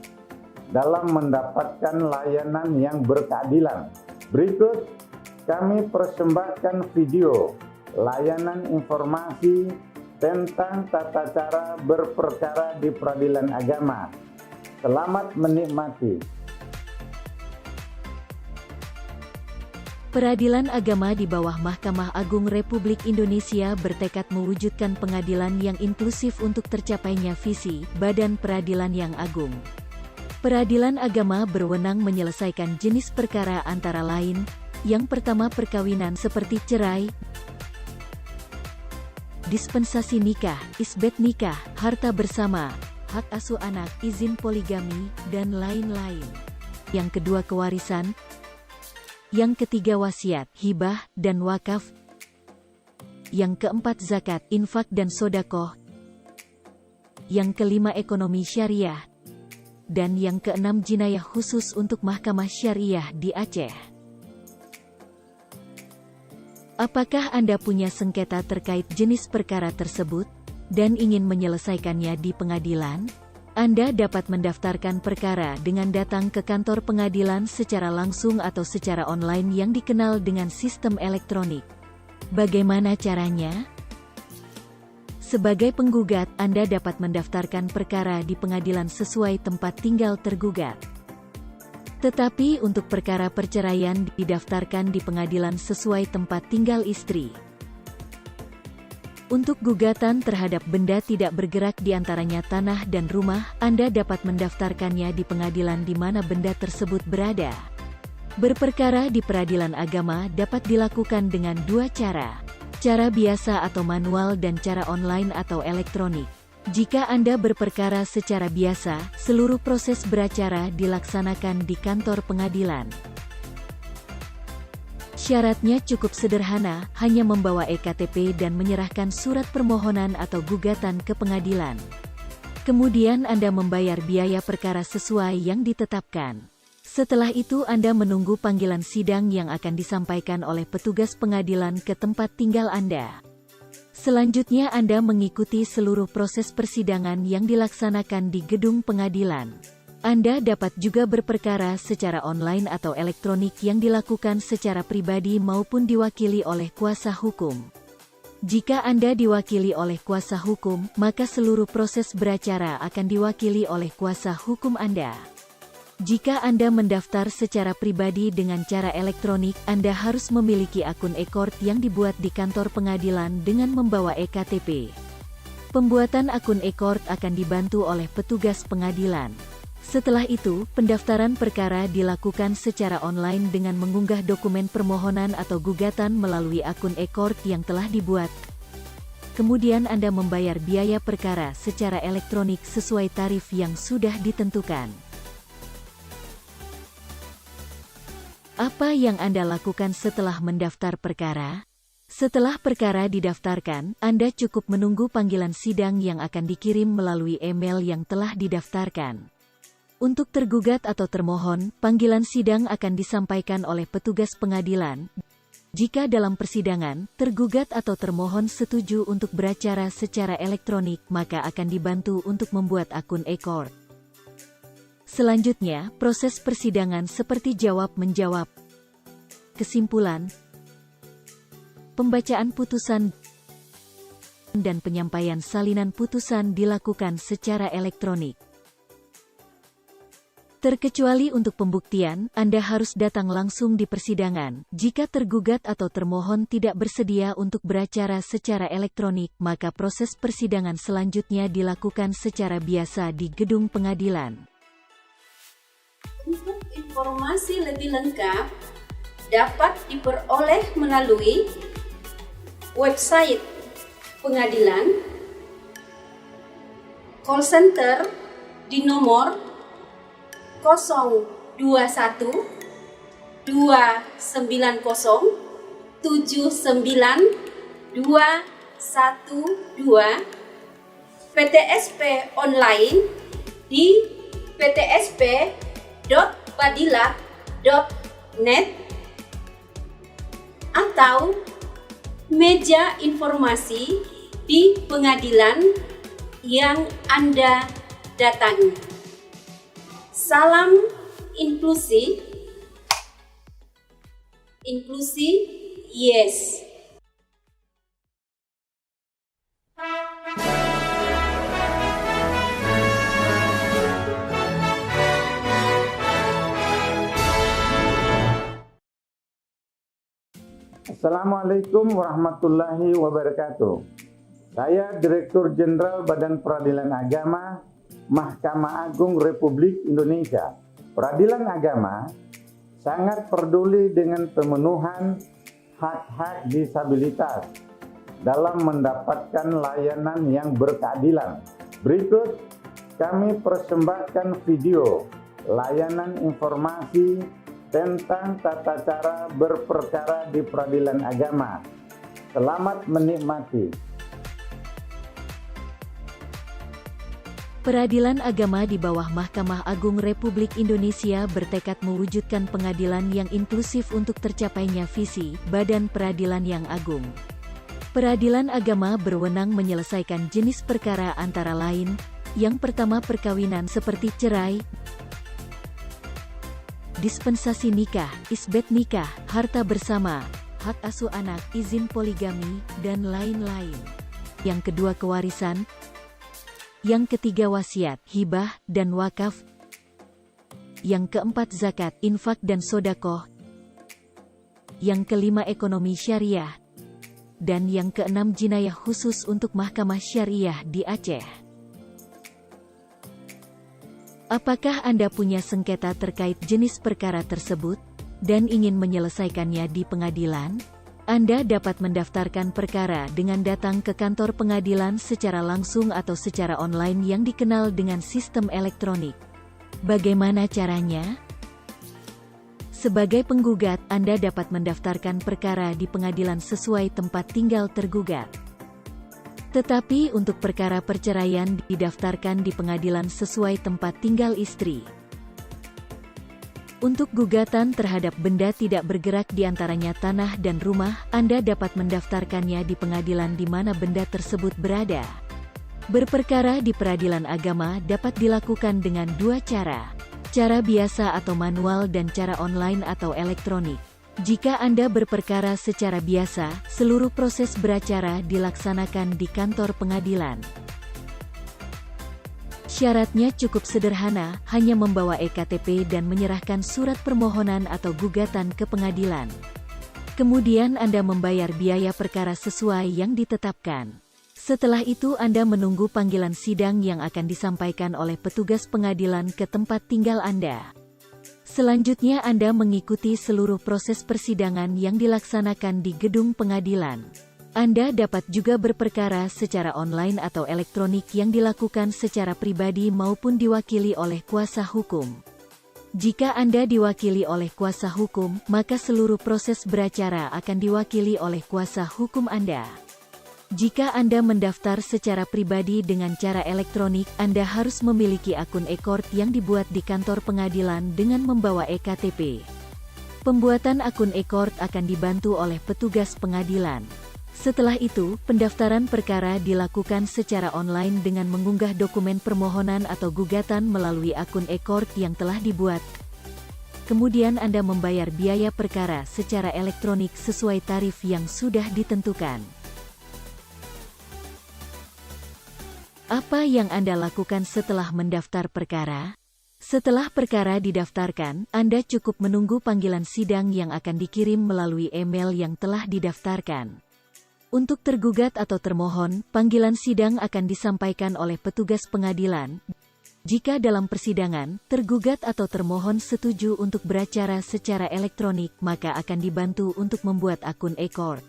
dalam mendapatkan layanan yang berkeadilan. Berikut kami persembahkan video layanan informasi tentang tata cara berperkara di peradilan agama. Selamat menikmati. Peradilan agama di bawah Mahkamah Agung Republik Indonesia bertekad mewujudkan pengadilan yang inklusif untuk tercapainya visi Badan Peradilan yang Agung. Peradilan agama berwenang menyelesaikan jenis perkara antara lain, Yang pertama, perkawinan seperti cerai, dispensasi nikah, isbat nikah, harta bersama, hak asuh anak, izin poligami, dan lain-lain. Yang kedua, kewarisan. Yang ketiga, wasiat, hibah, dan wakaf. Yang keempat, zakat, infak dan sodakoh. Yang kelima, ekonomi syariah. Dan yang keenam, jinayah khusus untuk Mahkamah Syariah di Aceh. Apakah Anda punya sengketa terkait jenis perkara tersebut dan ingin menyelesaikannya di pengadilan? Anda dapat mendaftarkan perkara dengan datang ke kantor pengadilan secara langsung atau secara online yang dikenal dengan sistem elektronik. Bagaimana caranya? Sebagai penggugat, Anda dapat mendaftarkan perkara di pengadilan sesuai tempat tinggal tergugat. Tetapi untuk perkara perceraian didaftarkan di pengadilan sesuai tempat tinggal istri. Untuk gugatan terhadap benda tidak bergerak di antaranya tanah dan rumah, Anda dapat mendaftarkannya di pengadilan di mana benda tersebut berada. Berperkara di peradilan agama dapat dilakukan dengan dua cara. Cara biasa atau manual dan cara online atau elektronik. Jika Anda berperkara secara biasa, seluruh proses beracara dilaksanakan di kantor pengadilan. Syaratnya cukup sederhana, hanya membawa EKTP dan menyerahkan surat permohonan atau gugatan ke pengadilan. Kemudian Anda membayar biaya perkara sesuai yang ditetapkan. Setelah itu Anda menunggu panggilan sidang yang akan disampaikan oleh petugas pengadilan ke tempat tinggal Anda. Selanjutnya Anda mengikuti seluruh proses persidangan yang dilaksanakan di gedung pengadilan. Anda dapat juga berperkara secara online atau elektronik yang dilakukan secara pribadi maupun diwakili oleh kuasa hukum. Jika Anda diwakili oleh kuasa hukum, maka seluruh proses beracara akan diwakili oleh kuasa hukum Anda. Jika Anda mendaftar secara pribadi dengan cara elektronik, Anda harus memiliki akun e-court yang dibuat di kantor pengadilan dengan membawa EKTP. Pembuatan akun e-court akan dibantu oleh petugas pengadilan. Setelah itu, pendaftaran perkara dilakukan secara online dengan mengunggah dokumen permohonan atau gugatan melalui akun e-court yang telah dibuat. Kemudian Anda membayar biaya perkara secara elektronik sesuai tarif yang sudah ditentukan. Apa yang Anda lakukan setelah mendaftar perkara? Setelah perkara didaftarkan, Anda cukup menunggu panggilan sidang yang akan dikirim melalui email yang telah didaftarkan. Untuk tergugat atau termohon, panggilan sidang akan disampaikan oleh petugas pengadilan. Jika dalam persidangan, tergugat atau termohon setuju untuk beracara secara elektronik, maka akan dibantu untuk membuat akun e-court. Selanjutnya, proses persidangan seperti jawab-menjawab, kesimpulan, pembacaan putusan, dan penyampaian salinan putusan dilakukan secara elektronik. Terkecuali untuk pembuktian, Anda harus datang langsung di persidangan. Jika tergugat atau termohon tidak bersedia untuk beracara secara elektronik, maka proses persidangan selanjutnya dilakukan secara biasa di gedung pengadilan. Untuk informasi lebih lengkap dapat diperoleh melalui website pengadilan, call center di nomor 021 290 79 212, PTSP online di ptsp.badilah.net atau meja informasi di pengadilan yang Anda datangi. Salam inklusi, inklusi yes. Assalamualaikum warahmatullahi wabarakatuh. Saya Direktur Jenderal Badan Peradilan Agama Mahkamah Agung Republik Indonesia. Peradilan Agama sangat peduli dengan pemenuhan hak-hak disabilitas dalam mendapatkan layanan yang berkeadilan. Berikut kami persembahkan video layanan informasi tentang tata cara berperkara di peradilan agama. Selamat menikmati. Peradilan agama di bawah Mahkamah Agung Republik Indonesia bertekad mewujudkan pengadilan yang inklusif untuk tercapainya visi Badan Peradilan yang Agung. Peradilan agama berwenang menyelesaikan jenis perkara antara lain, yang pertama perkawinan seperti cerai, dispensasi nikah, isbat nikah, harta bersama, hak asuh anak, izin poligami, dan lain-lain. Yang kedua kewarisan, yang ketiga wasiat, hibah, dan wakaf. Yang keempat zakat, infak dan sodakoh. Yang kelima ekonomi syariah. Dan yang keenam jinayah khusus untuk Mahkamah Syariah di Aceh. Apakah Anda punya sengketa terkait jenis perkara tersebut dan ingin menyelesaikannya di pengadilan? Anda dapat mendaftarkan perkara dengan datang ke kantor pengadilan secara langsung atau secara online yang dikenal dengan sistem elektronik. Bagaimana caranya? Sebagai penggugat, Anda dapat mendaftarkan perkara di pengadilan sesuai tempat tinggal tergugat. Tetapi untuk perkara perceraian didaftarkan di pengadilan sesuai tempat tinggal istri. Untuk gugatan terhadap benda tidak bergerak di antaranya tanah dan rumah, Anda dapat mendaftarkannya di pengadilan di mana benda tersebut berada. Berperkara di peradilan agama dapat dilakukan dengan dua cara. Cara biasa atau manual dan cara online atau elektronik. Jika Anda berperkara secara biasa, seluruh proses beracara dilaksanakan di kantor pengadilan. Syaratnya cukup sederhana, hanya membawa EKTP dan menyerahkan surat permohonan atau gugatan ke pengadilan. Kemudian Anda membayar biaya perkara sesuai yang ditetapkan. Setelah itu Anda menunggu panggilan sidang yang akan disampaikan oleh petugas pengadilan ke tempat tinggal Anda. Selanjutnya Anda mengikuti seluruh proses persidangan yang dilaksanakan di gedung pengadilan. Anda dapat juga berperkara secara online atau elektronik yang dilakukan secara pribadi maupun diwakili oleh kuasa hukum. Jika Anda diwakili oleh kuasa hukum, maka seluruh proses beracara akan diwakili oleh kuasa hukum Anda. Jika Anda mendaftar secara pribadi dengan cara elektronik, Anda harus memiliki akun e-court yang dibuat di kantor pengadilan dengan membawa EKTP. Pembuatan akun e-court akan dibantu oleh petugas pengadilan. Setelah itu, pendaftaran perkara dilakukan secara online dengan mengunggah dokumen permohonan atau gugatan melalui akun e-court yang telah dibuat. Kemudian Anda membayar biaya perkara secara elektronik sesuai tarif yang sudah ditentukan. Apa yang Anda lakukan setelah mendaftar perkara? Setelah perkara didaftarkan, Anda cukup menunggu panggilan sidang yang akan dikirim melalui email yang telah didaftarkan. Untuk tergugat atau termohon, panggilan sidang akan disampaikan oleh petugas pengadilan. Jika dalam persidangan, tergugat atau termohon setuju untuk beracara secara elektronik, maka akan dibantu untuk membuat akun e-court.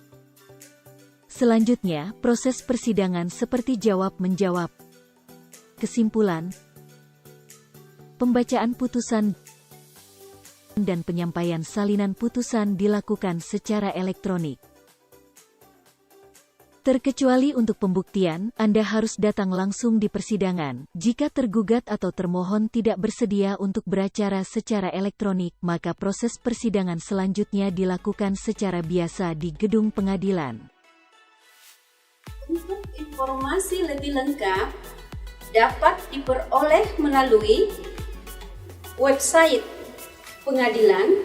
Selanjutnya, proses persidangan seperti jawab-menjawab, kesimpulan, pembacaan putusan, dan penyampaian salinan putusan dilakukan secara elektronik. Terkecuali untuk pembuktian, Anda harus datang langsung di persidangan. Jika tergugat atau termohon tidak bersedia untuk beracara secara elektronik, maka proses persidangan selanjutnya dilakukan secara biasa di gedung pengadilan. Untuk informasi lebih lengkap, dapat diperoleh melalui website pengadilan,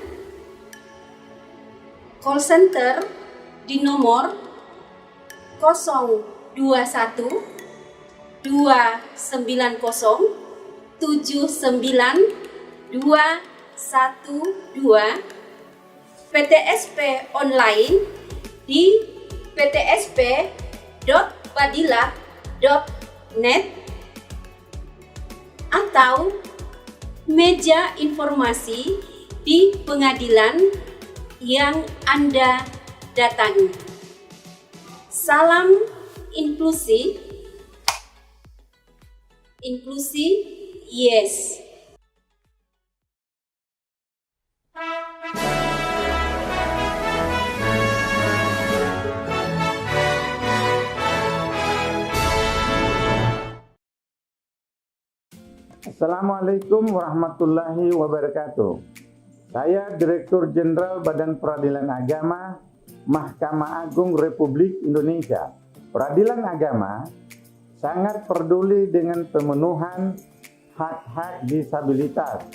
call center di nomor 021 290 79 212, PTSP online di ptsp.badilat.net atau meja informasi di pengadilan yang Anda datangi. Salam inklusi, inklusi yes. Assalamualaikum warahmatullahi wabarakatuh. Saya Direktur Jenderal Badan Peradilan Agama, Mahkamah Agung Republik Indonesia. Peradilan agama sangat peduli dengan pemenuhan hak-hak disabilitas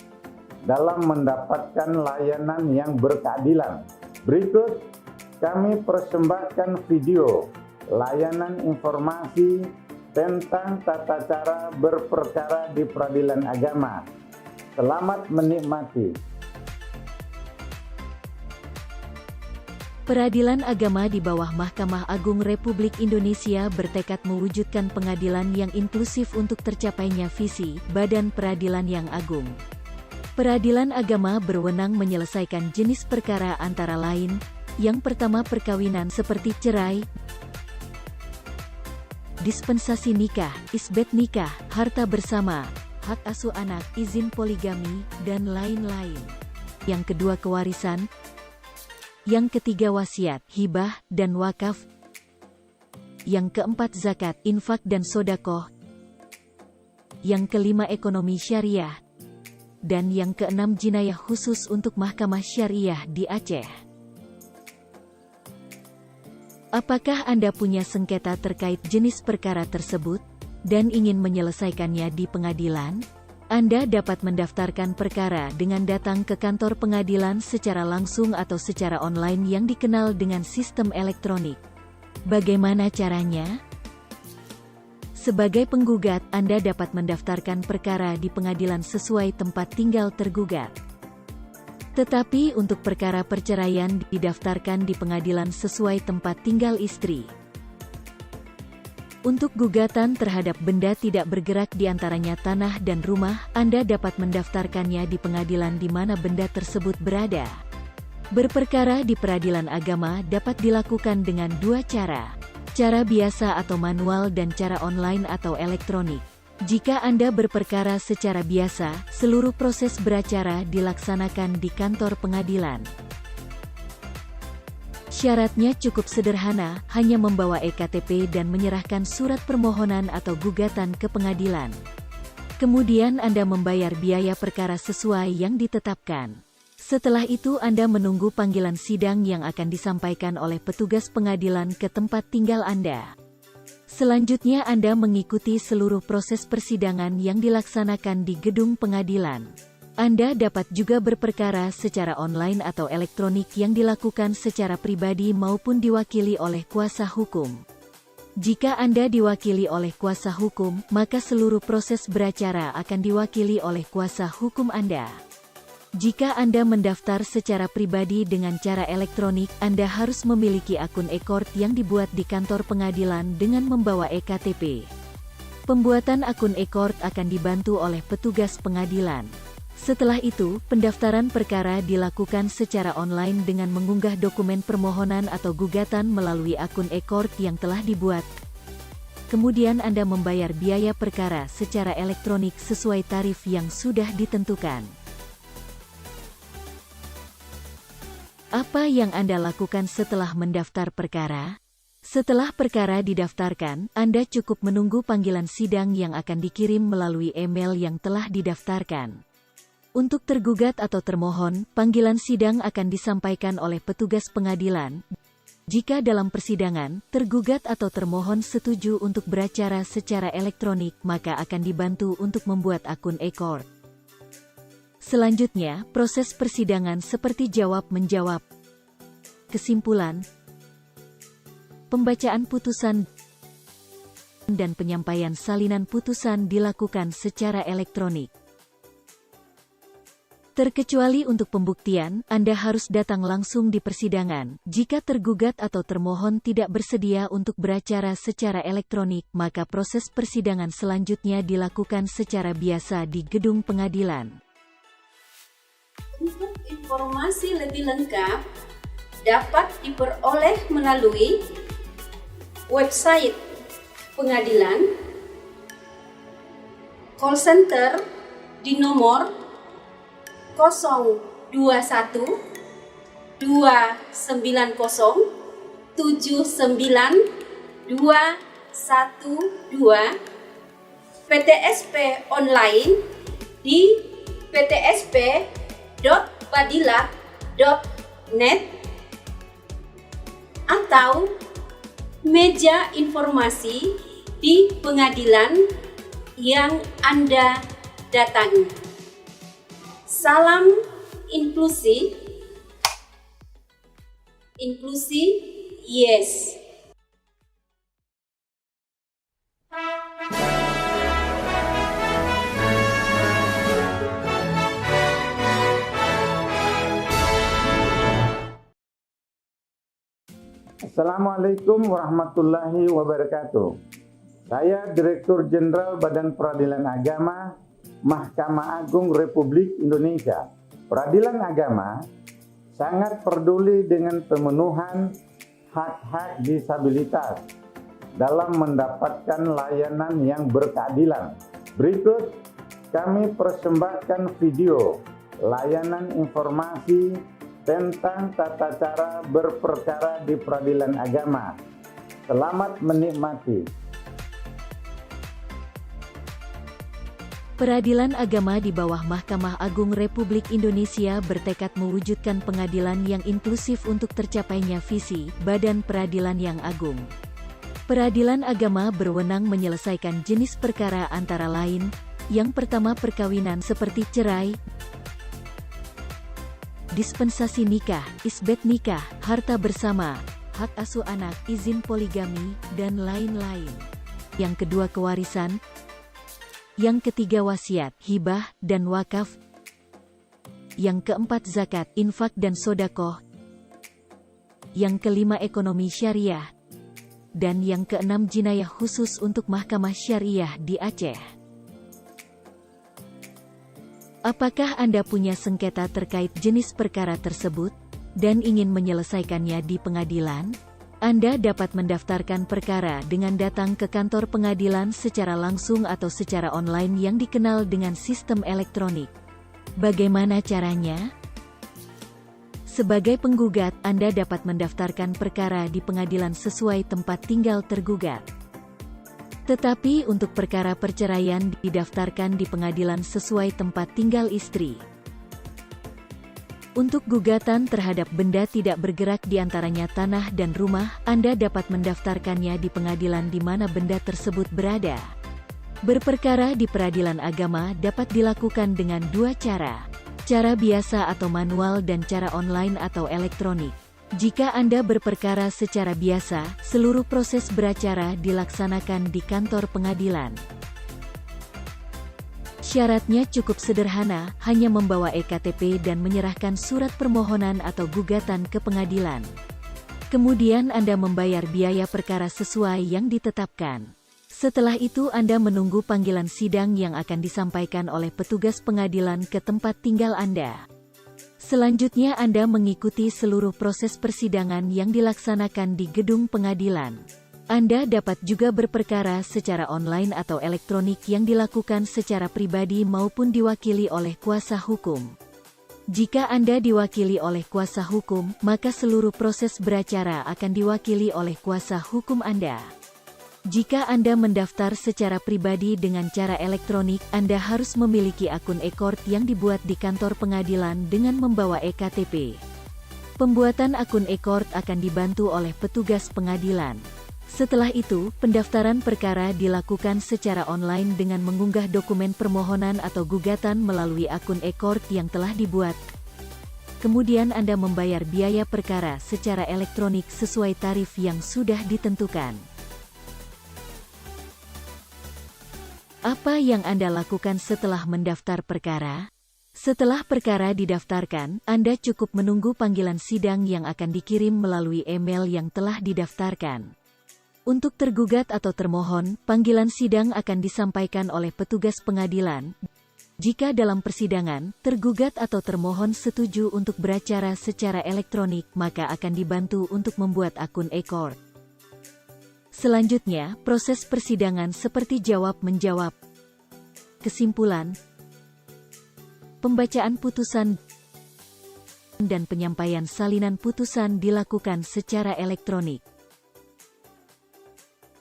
dalam mendapatkan layanan yang berkeadilan. Berikut kami persembahkan video layanan informasi tentang tata cara berperkara di peradilan agama. Selamat menikmati. Peradilan agama di bawah Mahkamah Agung Republik Indonesia bertekad mewujudkan pengadilan yang inklusif untuk tercapainya visi Badan Peradilan yang Agung. Peradilan agama berwenang menyelesaikan jenis perkara antara lain, yang pertama perkawinan seperti cerai, dispensasi nikah, isbat nikah, harta bersama, hak asuh anak, izin poligami, dan lain-lain. Yang kedua kewarisan. Yang ketiga wasiat, hibah, dan wakaf. Yang keempat zakat, infak dan sodakoh. Yang kelima ekonomi syariah. Dan yang keenam jinayah khusus untuk Mahkamah Syariah di Aceh. Apakah Anda punya sengketa terkait jenis perkara tersebut, dan ingin menyelesaikannya di pengadilan? Anda dapat mendaftarkan perkara dengan datang ke kantor pengadilan secara langsung atau secara online yang dikenal dengan sistem elektronik. Bagaimana caranya? Sebagai penggugat, Anda dapat mendaftarkan perkara di pengadilan sesuai tempat tinggal tergugat. Tetapi untuk perkara perceraian didaftarkan di pengadilan sesuai tempat tinggal istri. Untuk gugatan terhadap benda tidak bergerak di antaranya tanah dan rumah, Anda dapat mendaftarkannya di pengadilan di mana benda tersebut berada. Berperkara di peradilan agama dapat dilakukan dengan dua cara. Cara biasa atau manual dan cara online atau elektronik. Jika Anda berperkara secara biasa, seluruh proses beracara dilaksanakan di kantor pengadilan. Syaratnya cukup sederhana, hanya membawa EKTP dan menyerahkan surat permohonan atau gugatan ke pengadilan. Kemudian Anda membayar biaya perkara sesuai yang ditetapkan. Setelah itu Anda menunggu panggilan sidang yang akan disampaikan oleh petugas pengadilan ke tempat tinggal Anda. Selanjutnya Anda mengikuti seluruh proses persidangan yang dilaksanakan di gedung pengadilan. Anda dapat juga berperkara secara online atau elektronik yang dilakukan secara pribadi maupun diwakili oleh kuasa hukum. Jika Anda diwakili oleh kuasa hukum, maka seluruh proses beracara akan diwakili oleh kuasa hukum Anda. Jika Anda mendaftar secara pribadi dengan cara elektronik, Anda harus memiliki akun e-court yang dibuat di kantor pengadilan dengan membawa EKTP. Pembuatan akun e-court akan dibantu oleh petugas pengadilan. Setelah itu, pendaftaran perkara dilakukan secara online dengan mengunggah dokumen permohonan atau gugatan melalui akun e-court yang telah dibuat. Kemudian Anda membayar biaya perkara secara elektronik sesuai tarif yang sudah ditentukan. Apa yang Anda lakukan setelah mendaftar perkara? Setelah perkara didaftarkan, Anda cukup menunggu panggilan sidang yang akan dikirim melalui email yang telah didaftarkan. Untuk tergugat atau termohon, panggilan sidang akan disampaikan oleh petugas pengadilan. Jika dalam persidangan, tergugat atau termohon setuju untuk beracara secara elektronik, maka akan dibantu untuk membuat akun e-court. Selanjutnya, proses persidangan seperti jawab-menjawab, kesimpulan, pembacaan putusan, dan penyampaian salinan putusan dilakukan secara elektronik. Terkecuali untuk pembuktian, Anda harus datang langsung di persidangan. Jika tergugat atau termohon tidak bersedia untuk beracara secara elektronik, maka proses persidangan selanjutnya dilakukan secara biasa di gedung pengadilan. Untuk informasi lebih lengkap dapat diperoleh melalui website pengadilan, call center di nomor 021 290 79212, PTSP online di ptsp.badilat.net, atau meja informasi di pengadilan yang Anda datangi. Salam inklusi, inklusi yes. Assalamualaikum warahmatullahi wabarakatuh. Saya Direktur Jenderal Badan Peradilan Agama, Mahkamah Agung Republik Indonesia. Peradilan agama sangat peduli dengan pemenuhan hak-hak disabilitas dalam mendapatkan layanan yang berkeadilan. Berikut kami persembahkan video layanan informasi tentang tata cara berperkara di peradilan agama. Selamat menikmati. Peradilan agama di bawah Mahkamah Agung Republik Indonesia bertekad mewujudkan pengadilan yang inklusif untuk tercapainya visi Badan Peradilan yang Agung. Peradilan agama berwenang menyelesaikan jenis perkara antara lain, yang pertama perkawinan seperti cerai, dispensasi nikah, isbat nikah, harta bersama, hak asuh anak, izin poligami, dan lain-lain. Yang kedua kewarisan. Yang ketiga wasiat, hibah, dan wakaf. Yang keempat zakat, infak dan sodakoh. Yang kelima ekonomi syariah. Dan yang keenam jinayah khusus untuk Mahkamah Syariah di Aceh. Apakah Anda punya sengketa terkait jenis perkara tersebut, dan ingin menyelesaikannya di pengadilan? Anda dapat mendaftarkan perkara dengan datang ke kantor pengadilan secara langsung atau secara online yang dikenal dengan sistem elektronik. Bagaimana caranya? Sebagai penggugat, Anda dapat mendaftarkan perkara di pengadilan sesuai tempat tinggal tergugat. Tetapi untuk perkara perceraian didaftarkan di pengadilan sesuai tempat tinggal istri. Untuk gugatan terhadap benda tidak bergerak di antaranya tanah dan rumah, Anda dapat mendaftarkannya di pengadilan di mana benda tersebut berada. Berperkara di peradilan agama dapat dilakukan dengan dua cara. Cara biasa atau manual dan cara online atau elektronik. Jika Anda berperkara secara biasa, seluruh proses beracara dilaksanakan di kantor pengadilan. Syaratnya cukup sederhana, hanya membawa EKTP dan menyerahkan surat permohonan atau gugatan ke pengadilan. Kemudian Anda membayar biaya perkara sesuai yang ditetapkan. Setelah itu Anda menunggu panggilan sidang yang akan disampaikan oleh petugas pengadilan ke tempat tinggal Anda. Selanjutnya Anda mengikuti seluruh proses persidangan yang dilaksanakan di gedung pengadilan. Anda dapat juga berperkara secara online atau elektronik yang dilakukan secara pribadi maupun diwakili oleh kuasa hukum. Jika Anda diwakili oleh kuasa hukum, maka seluruh proses beracara akan diwakili oleh kuasa hukum Anda. Jika Anda mendaftar secara pribadi dengan cara elektronik, Anda harus memiliki akun e-court yang dibuat di kantor pengadilan dengan membawa EKTP. Pembuatan akun e-court akan dibantu oleh petugas pengadilan. Setelah itu, pendaftaran perkara dilakukan secara online dengan mengunggah dokumen permohonan atau gugatan melalui akun e-court yang telah dibuat. Kemudian Anda membayar biaya perkara secara elektronik sesuai tarif yang sudah ditentukan. Apa yang Anda lakukan setelah mendaftar perkara? Setelah perkara didaftarkan, Anda cukup menunggu panggilan sidang yang akan dikirim melalui email yang telah didaftarkan. Untuk tergugat atau termohon, panggilan sidang akan disampaikan oleh petugas pengadilan. Jika dalam persidangan, tergugat atau termohon setuju untuk beracara secara elektronik, maka akan dibantu untuk membuat akun e-court. Selanjutnya, proses persidangan seperti jawab-menjawab, kesimpulan, pembacaan putusan, dan penyampaian salinan putusan dilakukan secara elektronik.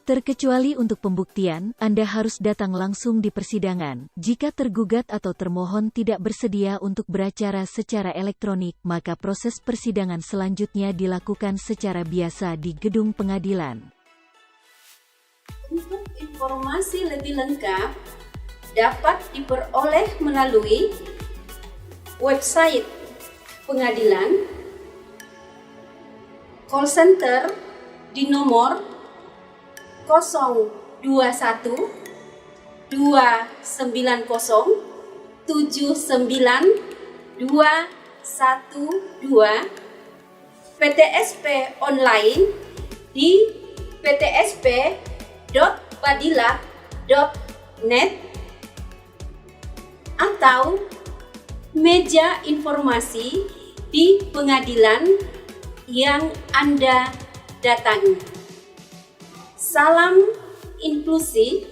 Terkecuali untuk pembuktian, Anda harus datang langsung di persidangan. Jika tergugat atau termohon tidak bersedia untuk beracara secara elektronik, maka proses persidangan selanjutnya dilakukan secara biasa di gedung pengadilan. Untuk informasi lebih lengkap dapat diperoleh melalui website pengadilan, call center di nomor 021 290 79 212, PTSP online di ptsp.badilat.net atau meja informasi di pengadilan yang Anda datangi. Salam inklusi,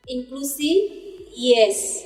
inklusi yes.